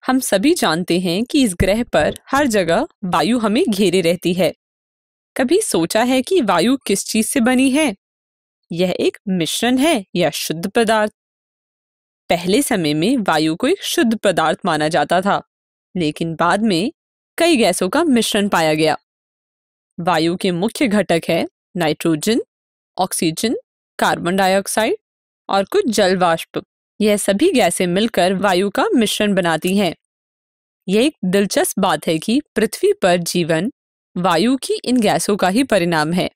हम सभी जानते हैं कि इस ग्रह पर हर जगह वायु हमें घेरे रहती है। कभी सोचा है कि वायु किस चीज से बनी है? यह एक मिश्रण है या शुद्ध पदार्थ? पहले समय में वायु को एक शुद्ध पदार्थ माना जाता था, लेकिन बाद में कई गैसों का मिश्रण पाया गया। वायु के मुख्य घटक है नाइट्रोजन, ऑक्सीजन, कार्बन डाइऑक्साइड और कुछ जल वाष्प। यह सभी गैसें मिलकर वायु का मिश्रण बनाती हैं। यह एक दिलचस्प बात है कि पृथ्वी पर जीवन वायु की इन गैसों का ही परिणाम है।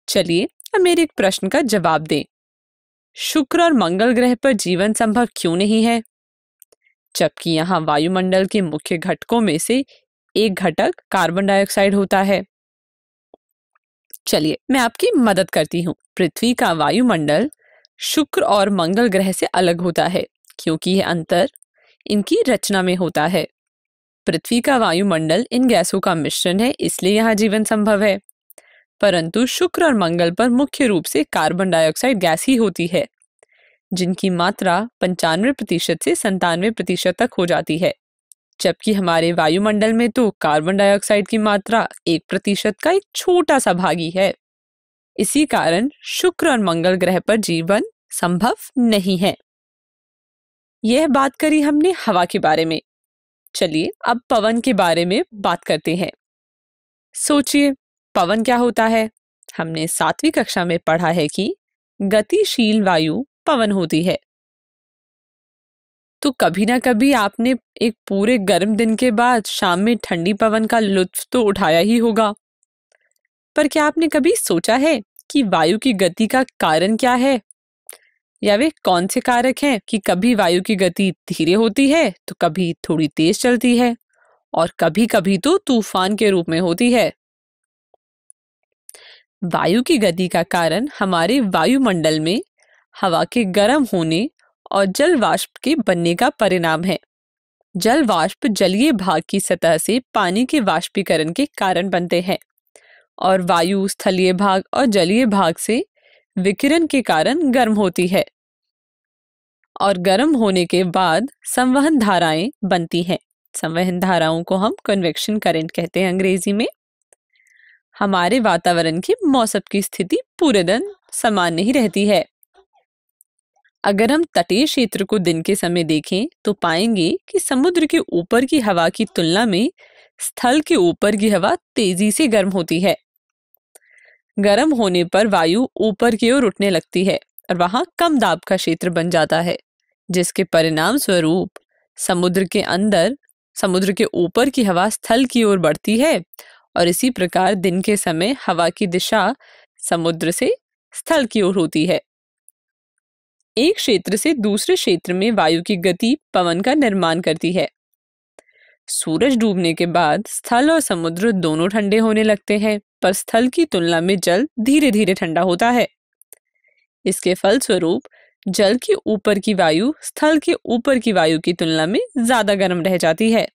चलिए अब मेरे एक प्रश्न का जवाब दें। शुक्र और मंगल ग्रह पर जीवन संभव क्यों नहीं है, जबकि यहाँ वायुमंडल के मुख्य घटकों में से एक घटक कार्बन डाइऑक्साइड होता है? चलिए मैं आपकी मदद करती हूँ। पृथ्वी का वायुमंडल शुक्र और मंगल ग्रह से अलग होता है क्योंकि यह अंतर इनकी रचना में होता है। पृथ्वी का वायुमंडल इन गैसों का मिश्रण है, इसलिए यहाँ जीवन संभव है। परंतु शुक्र और मंगल पर मुख्य रूप से कार्बन डाइऑक्साइड गैस ही होती है, जिनकी मात्रा 95% से 97% तक हो जाती है, जबकि हमारे वायुमंडल में तो कार्बन डाइऑक्साइड की मात्रा 1% का एक छोटा सा भाग ही है। इसी कारण शुक्र और मंगल ग्रह पर जीवन संभव नहीं है। यह बात करी हमने हवा के बारे में। चलिए अब पवन के बारे में बात करते हैं। सोचिए पवन क्या होता है? हमने 7वीं कक्षा में पढ़ा है कि गतिशील वायु पवन होती है। तो कभी ना कभी आपने एक पूरे गर्म दिन के बाद शाम में ठंडी पवन का लुत्फ तो उठाया ही होगा। पर क्या आपने कभी सोचा है कि वायु की गति का कारण क्या है, या वे कौन से कारक हैं कि कभी वायु की गति धीरे होती है तो कभी थोड़ी तेज चलती है और कभी कभी तो तूफान के रूप में होती है? वायु की गति का कारण हमारे वायुमंडल में हवा के गर्म होने और जल वाष्प के बनने का परिणाम है। जल वाष्प जलीय भाग की सतह से पानी के वाष्पीकरण के कारण बनते हैं और वायु स्थलीय भाग और जलीय भाग से विकिरण के कारण गर्म होती है और गर्म होने के बाद संवहन धाराएं बनती हैं। संवहन धाराओं को हम कन्वेक्शन करंट कहते हैं अंग्रेजी में। हमारे वातावरण के मौसम की स्थिति पूरे दिन समान नहीं रहती है। अगर हम तटीय क्षेत्र को दिन के समय देखें तो पाएंगे कि समुद्र के ऊपर की हवा की तुलना में स्थल के ऊपर की हवा तेजी से गर्म होती है। गर्म होने पर वायु ऊपर की ओर उठने लगती है और वहां कम दाब का क्षेत्र बन जाता है, जिसके परिणाम स्वरूप समुद्र के अंदर समुद्र के ऊपर की हवा स्थल की ओर बढ़ती है और इसी प्रकार दिन के समय हवा की दिशा समुद्र से स्थल की ओर होती है। एक क्षेत्र से दूसरे क्षेत्र में वायु की गति पवन का निर्माण करती है। सूरज डूबने के बाद स्थल और समुद्र दोनों ठंडे होने लगते हैं, पर स्थल की तुलना में जल धीरे धीरे ठंडा होता है। इसके फलस्वरूप जल के ऊपर की वायु स्थल के ऊपर की वायु की तुलना में ज्यादा गर्म रह जाती है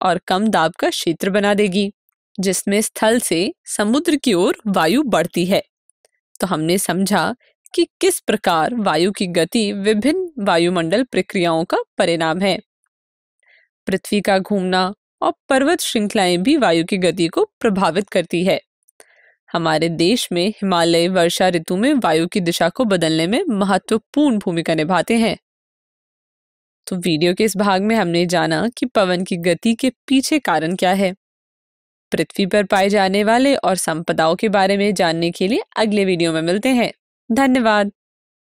और कम दाब का क्षेत्र बना देगी, जिसमें स्थल से समुद्र की ओर वायु बढ़ती है। तो हमने समझा कि किस प्रकार वायु की गति विभिन्न वायुमंडल प्रक्रियाओं का परिणाम है। पृथ्वी का घूमना और पर्वत श्रृंखलाएं भी वायु की गति को प्रभावित करती है। हमारे देश में हिमालय वर्षा ऋतु में वायु की दिशा को बदलने में महत्वपूर्ण भूमिका निभाते हैं। तो वीडियो के इस भाग में हमने जाना कि पवन की गति के पीछे कारण क्या है। पृथ्वी पर पाए जाने वाले और संपदाओं के बारे में जानने के लिए अगले वीडियो में मिलते हैं। धन्यवाद।